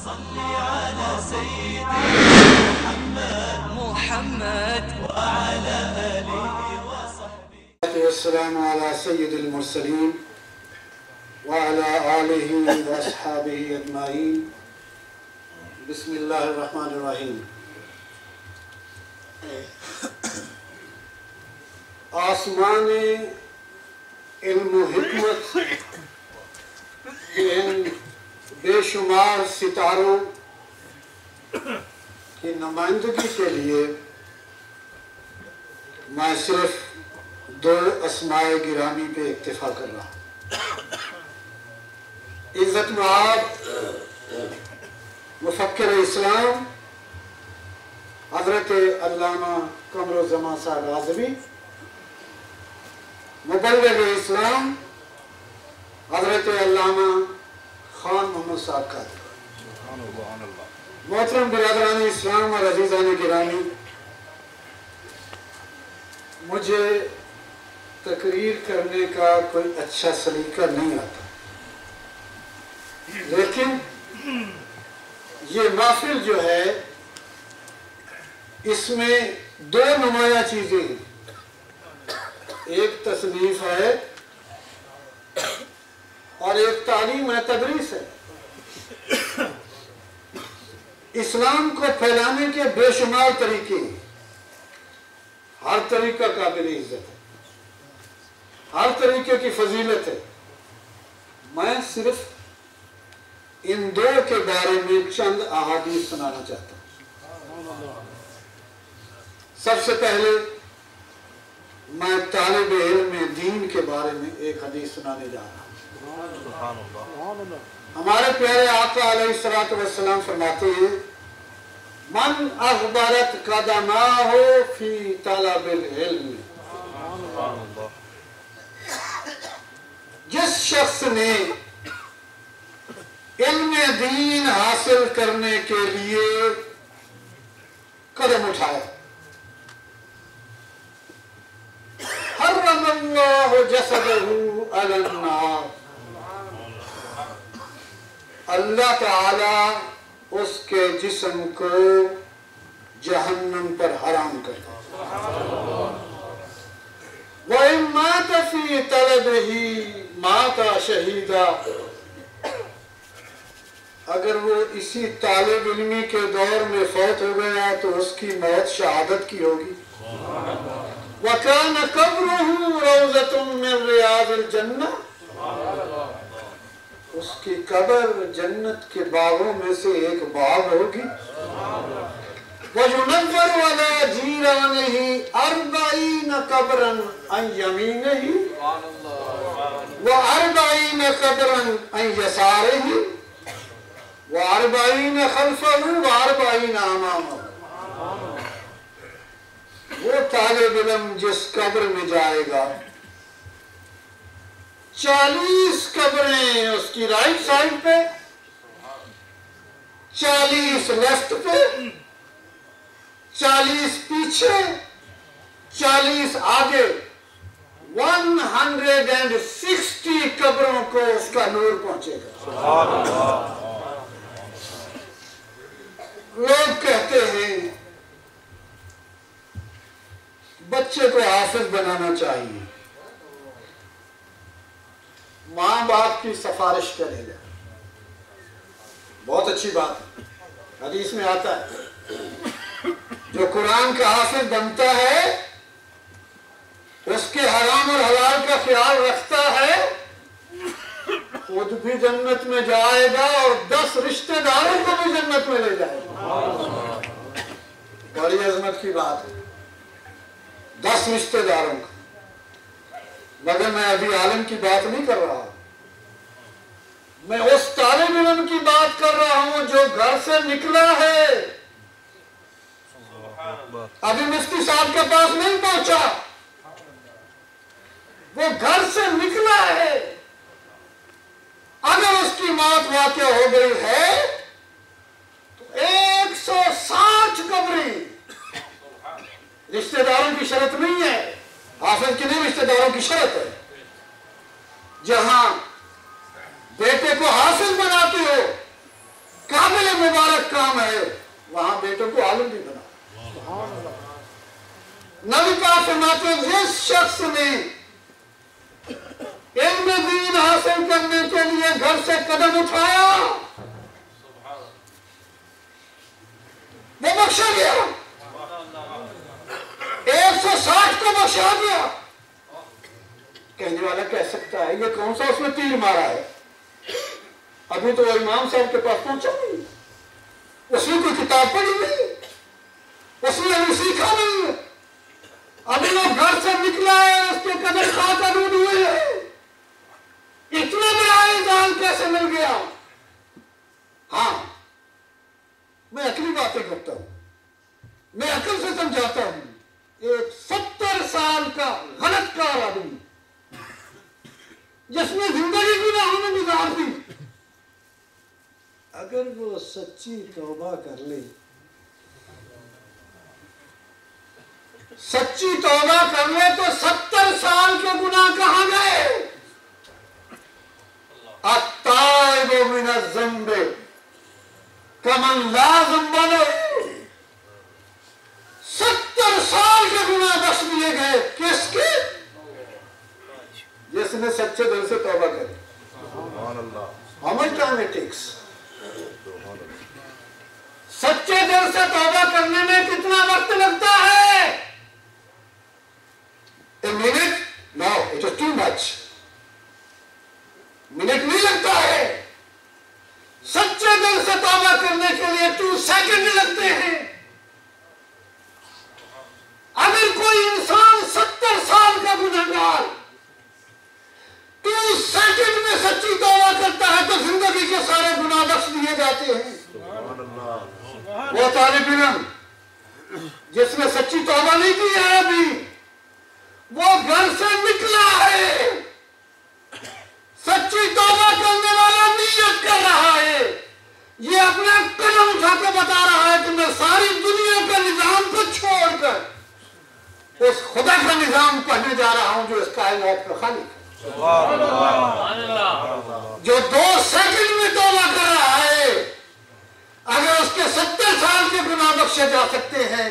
صل على سيدنا محمد وعلى آله وصحبه. والسلام على سيد المرسلين وعلى آله وأصحابه أجمعين. بسم الله الرحمن الرحیم. آسمان علم و حکمت کے ان بے شمار ستاروں کی نمائندگی کے لیے میں صرف دو اسماء گرامی پہ اکتفا کر رہا ہوں. عزت مآب مفکر اسلام حضرت علامہ قمرالزمان صاحب اعظمی، مبلغ اسلام حضرت علامہ خان محمد صاحب قادری. محترم برادران اسلام اور عزیزان گرامی، مجھے تقریر کرنے کا کوئی اچھا سلیقہ نہیں آتا، لیکن یہ محفل جو ہے اس میں دو نمایاں چیزیں ہیں. ایک تصنیف ہے اور ایک تعلیم ہے، تدریس ہے. اسلام کو پھیلانے کے بے شمار طریقے ہیں. ہر طریقہ قابل عزت ہے، ہر طریقے کی فضیلت ہے. میں صرف ان دو کے بارے میں چند احادیث سنانا چاہتا ہوں. سب سے پہلے میں طالب علم دین کے بارے میں ایک حدیث سنانے جا رہا ہوں. ہمارے پیارے آقا علیہ السلام فرماتے ہیں، من اخبرت قدماہ فی طلب العلم، جس شخص نے علم دین حاصل کرنے کے لیے قدم اٹھایا، حرم اللہ جسدہ علی النار، اللہ تعالی اس کے جسم کو جہنم پر حرام کر دے. وَإِن مَاتَ فِي طَلَبِهِ مَاتَ شَهِيدًا، اگر وہ اسی طالب علمی کے دور میں فوت ہو گیا تو اس کی موت شہادت کی ہوگی. وَكَانَ قَبْرُهُ رَوْضَةٌ مِّن رِّيَاضِ الْجَنَّةِ، اس کی قبر جنت کے باغوں میں سے ایک باغ ہوگی. وَيُنَوَّرُ عَلَى جِيرَانِهِ 40 قَبْرًا عَنْ يَمِينِهِ و40 قَبْرًا عَنْ يَسَارِهِ و40 خَلْفَهُ و40 أَمَامَهُ. وہ طالب علم جس قبر میں جائے گا، 40 قبریں اس کی رائٹ سائڈ پہ، 40 لیفٹ پہ، 40 پیچھے، 40 آگے، 160 قبروں کو اس کا نور پہنچے گا. لوگ کہتے ہیں بچے کو حافظ بنانا چاہیے، ماں باپ کی سفارش کرے گا. بہت اچھی بات ہے، حدیث میں آتا ہے جو قرآن کا حافظ بنتا ہے، اس کے حرام اور حلال کا خیال رکھتا ہے، خود بھی جنت میں جائے گا اور 10 رشتہ داروں کو بھی جنت میں لے جائے گا. بڑی عظمت کی بات ہے، 10 رشتہ داروں کا. مگر میں ابھی عالم کی بات نہیں کر رہا ہوں، میں اس طالب علم کی بات کر رہا ہوں جو گھر سے نکلا ہے، ابھی مفتی صاحب کے پاس نہیں پہنچا، وہ گھر سے نکلا ہے. اگر اس کی موت واقع ہو گئی ہے تو 160 قبریں. رشتہ داروں کی شرط نہیں ہے، حافظ کے لیے رشتہ داروں کی شرط ہے. جہاں بیٹے کو حافظ بناتے ہو، قابل وہاں بیٹوں کو عالم بھی بنا. نبی پاک فرماتے ہیں جس شخص نے علم دین حاصل کرنے کے لیے گھر سے قدم اٹھایا وہ بخشا گیا. 160 کو بخشا گیا. کہنے والا کہہ سکتا ہے یہ کون سا اس نے تیر مارا ہے؟ ابھی تو امام صاحب کے پاس پہنچا نہیں, اس نے کوئی کتاب پڑھی نہیں, اس نے ابھی سیکھا نہیں, ابھی وہ گھر سے نکلا ہے, اس کے قدم کھا کر روڈ ہوئے ہیں. اتنا بڑا انسان کیسے مل گیا؟ ہاں میں عقلی باتیں کرتا ہوں, میں عقل سے سمجھاتا ہوں. ایک 70 سال کا غلط کار آدمی جس نے زندگی گناہوں میں گزار دی, اگر وہ سچی توبہ کر لے, سچی توبہ کر لے تو 70 سال کے گناہ کہاں گئے؟ التائب من الذنب کمن لا ذنب لہ. 70 سال کے گناہ بخش دیے گئے. کس کے؟ جس نے سچے دل سے توبہ کری. How much time it takes? سچے دل سے توبہ کرنے میں کتنا وقت لگتا ہے؟ A minute? No, it is too much. Minute نہیں لگتا ہے. سچے دل سے توبہ کرنے کے لیے 2 سیکنڈ لگتے ہیں. اگر کوئی انسان 70 سال کا گنہگار 2 سیکنڈ میں سچی توبہ کرتا ہے تو زندگی کے سارے گناہ بخش دیے جاتے ہیں. وہ طالب علم جس نے سچی توبہ نہیں کی ہے ابھی, وہ گھر سے نکلا ہے, سچی توبہ کرنے والا نیت کر رہا ہے, یہ اپنا قدم اٹھا کے بتا رہا ہے کہ میں ساری دنیا کے نظام کو چھوڑ کر اس خدا کا نظام پڑھنے جا رہا ہوں جو اس کائنات کا خالق ہے, جو 2 سیکنڈ میں توبہ کر رہا ہے. اگر اس کے 70 سال کے گناہ بخشے جا سکتے ہیں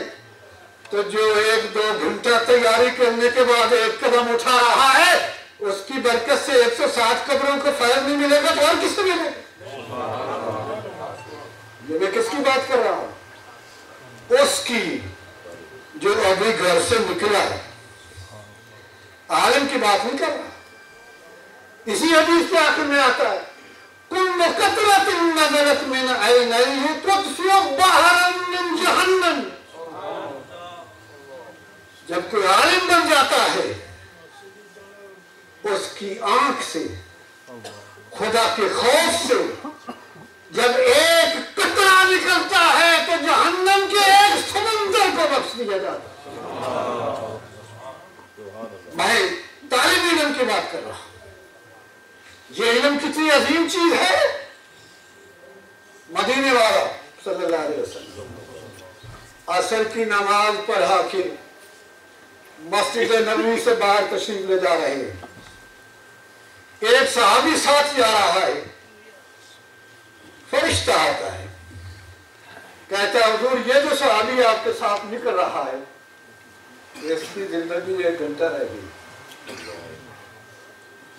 تو جو 1-2 گھنٹہ تیاری کرنے کے بعد ایک قدم اٹھا رہا ہے, اس کی برکت سے 160 قبروں کو فیض نہیں ملے گا تو اور کس سے ملے گا؟ یہ میں کس کی بات کر رہا ہوں؟ اس کی جو ابھی گھر سے نکلا ہے. عالم کی بات نہیں کر رہا. اسی حدیث کے آخر میں آتا ہے کل قطرۃ نزلت من عینیہ تطفئ بحرا من جہنم. جب کوئی عالم بن جاتا ہے اس کی آنکھ سے, خدا کے خوف سے جب ایک قطرہ نکلتا ہے تو جہنم کے ایک سمندر کو بخش دیا جاتا ہے. میں طالب علم کی بات کر رہا ہوں. یہ علم کتنی عظیم چیز ہے. مدینے والا صلی اللہ علیہ وسلم عصر کی نماز پڑھا کے مسجد نبوی سے باہر تشریف لے جا رہے ہیں. ایک صحابی ساتھ جا رہا ہے. فرشتہ آتا ہے, کہتا ہے حضور یہ جو صحابی آپ کے ساتھ نکل رہا ہے اس کی زندگی 1 گھنٹہ رہ گئی,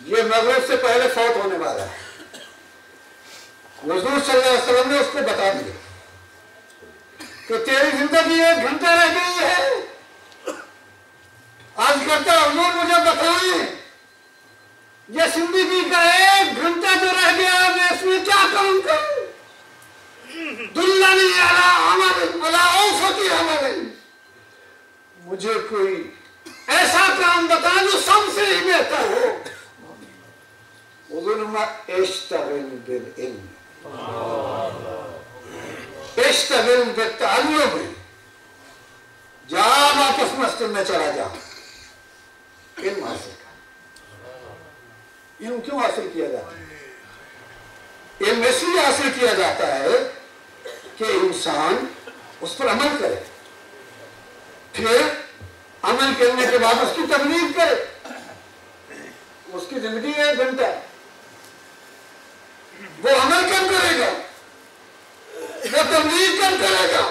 یہ مغرب سے پہلے فوت ہونے والا ہے. حضور صلی اللہ علیہ وسلم نے اس کو بتا دیا کہ تیری زندگی 1 گھنٹہ رہ گئی ہے. آج کرتا حضور مجھے بتائیں یہ زندگی کا 1 گھنٹہ جو رہ گیا میں اس میں کیا کام کروں؟ دلنی علی عمل علی اوسط عمل, مجھے کوئی ایسا کام بتا جو سب سے ہی بہتر ہو. حضور نے اشتغل بالعلم اشتغل بالتعلم, جا واپس مسجد میں چلا جا, علم حاصل کر. علم کیوں حاصل کیا جاتا ہے؟ علم اس لیے حاصل کیا جاتا ہے کہ انسان اس پر عمل کرے, پھر عمل کرنے کے بعد اس کی تبلیغ کرے. اس کی زندگی 1 گھنٹہ ہے, وہ عمل کر کرے گا, وہ تبلیغ نظر کرے گا،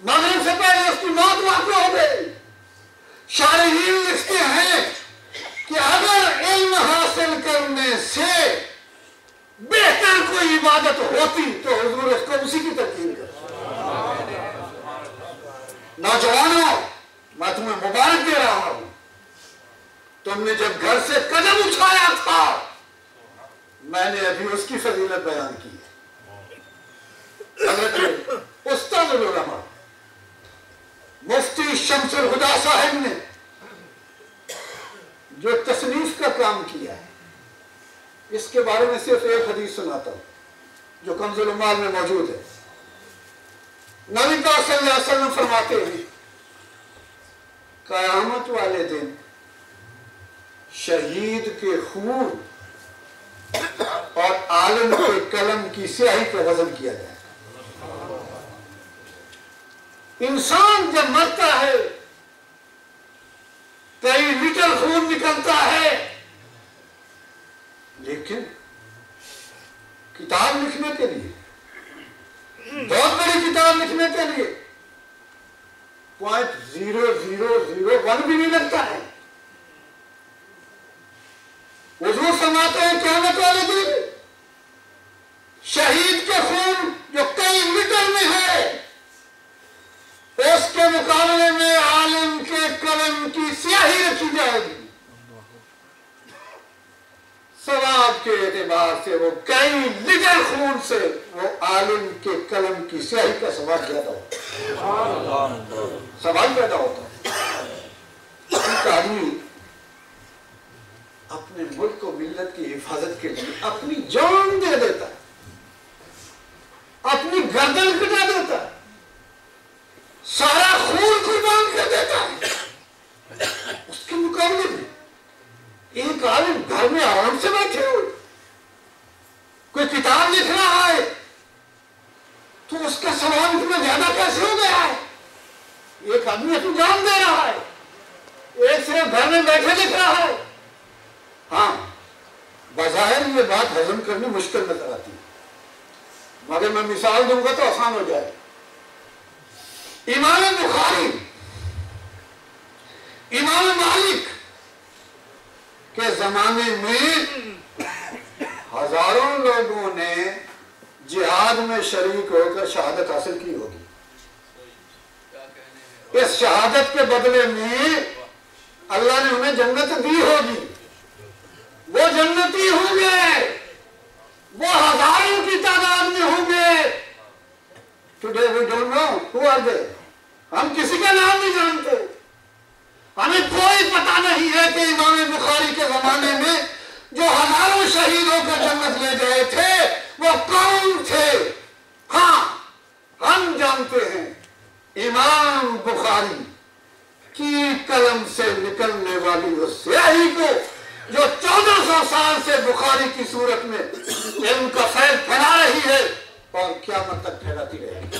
مغرب سے پہلے اس کی موت واقع ہو گئی۔ شارحین لکھتے ہیں کہ اگر علم حاصل کرنے سے بہتر کوئی عبادت ہوتی تو حضور اس کو اسی کی تلقین کرتے۔ نوجوانوں، میں تمہیں مبارک دے رہا ہوں، تم نے جب گھر سے قدم اٹھایا تھا میں نے ابھی اس کی فضیلت بیان کی ہے۔ حضرت استاد العلماء مفتی شمس الہدیٰ صاحب نے جو تصنیف کا کام کیا ہے، اس کے بارے میں صرف ایک حدیث سناتا ہوں جو کنز العمال میں موجود ہے۔ نبی پاک صلی اللہ علیہ وسلم فرماتے ہیں قیامت والے دن شہید کے خون اور عالم کے قلم کی سیاہی کا وزن کیا جائے۔ انسان جب مرتا ہے کئی لیٹر خون نکلتا ہے، لیکن کتاب لکھنے کے لیے، بہت بڑی کتاب لکھنے کے لیے 0.0001 بھی نہیں لگتا ہے۔ حضور فرماتے ہیں قیامت والے دن شہید کے خون جو کئی لیٹر میں ہے، اس کے مقابلے میں عالم کے قلم کی سیاہی رکھی جائے گی۔ ثواب کے اعتبار سے وہ کئی لیٹر خون سے وہ عالم کے قلم کی سیاہی کا ثواب زیادہ ہوتا ہے، ثواب پیدا ہوتا ہے۔ ایک آدمی اپنے ملک و ملت کی حفاظت کے لیے اپنی جان دے دیتا ہے، اپنی گردن کٹا دیتا ہے، سارا خون قربان کر دیتا ہے۔ اس کے مقابلے میں ایک عالم گھر میں آرام سے بیٹھے ہوئے کوئی کتاب لکھ رہا ہے تو اس کا ثواب اتنا زیادہ کیسے ہو گیا ہے؟ ایک آدمی اپنی جان دے رہا ہے، ایک صرف گھر میں بیٹھے لکھ رہا ہے۔ ہاں، بظاہر یہ بات ہضم کرنی مشکل نظر آتی ہے، مگر میں مثال دوں گا تو آسان ہو جائے۔ امام بخاری، امام مالک کے زمانے میں ہزاروں لوگوں نے جہاد میں شریک ہو کر شہادت حاصل کی ہوگی۔ اس شہادت کے بدلے میں اللہ نے انہیں جنت دی ہوگی، وہ جنتی ہوں گے، وہ ہزاروں کی تعداد میں ہوں گے۔ Today we don't know who are they. ہم کسی کا نام نہیں جانتے، ہمیں کوئی پتہ نہیں ہے کہ امام بخاری کے زمانے میں جو ہزاروں شہید ہو کر جنت لے گئے تھے وہ کون تھے۔ ہاں، ہم جانتے ہیں امام بخاری کی قلم سے نکلنے والی وہ سیاہی کو جو 1400 سال سے بخاری کی صورت میں علم کا فیض پھیلا رہی ہے اور قیامت تک پھیلاتی رہے گی۔